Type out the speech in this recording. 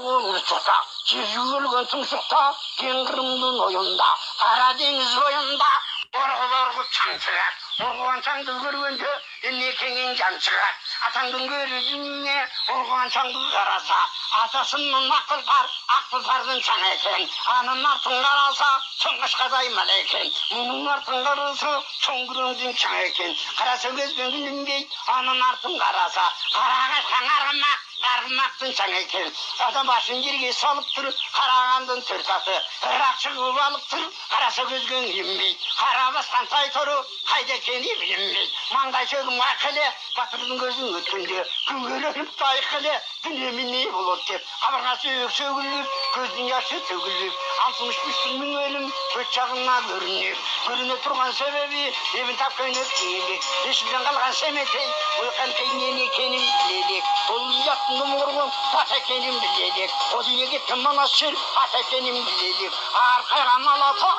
ұрғын ұшықта, жезі өлген тұмшықта, кең қырымдың ойында, қара теңіз бойында, орғы шаң шығар. Орған шаңды көргенде, енекеңен жан шығар. Атаңдың көрігіне, орған шаңды қараса, атасының ақ тұлпардың шаң екен. Аның артын қараса, шыңғышқадай мал екен. Мұның артын қараса, шоңғырыңдың шаң екен. Қарасы көзбен күлінбей, аның артын қараса, қараға шаң арғымақтың шаң екен. Адам басын жерге салып тұр, қарағандың түртасы. Рақ шығып алып тұр, қарасы көзген күлінбей. Қара басқан тай тұры, қайда екені білінбей. Маңдай сөгім ақылы, батырдың көзін өткенде, күңгеріп тайқылы, дүниемен не болады деп. Қабырғасы сөгіліп, көздің яшы төгіліп, 63 мың өлім өт жағына көріне тұрған себебі, ебін тапқан өткенелік. Есімден қалған семетей, ойқан кейінен екенін білелік. Ол ұяттың ұмырғын, ат екенін білелік. Ол үйге кім манас жер, ат екенін білелік. Арқайған алата,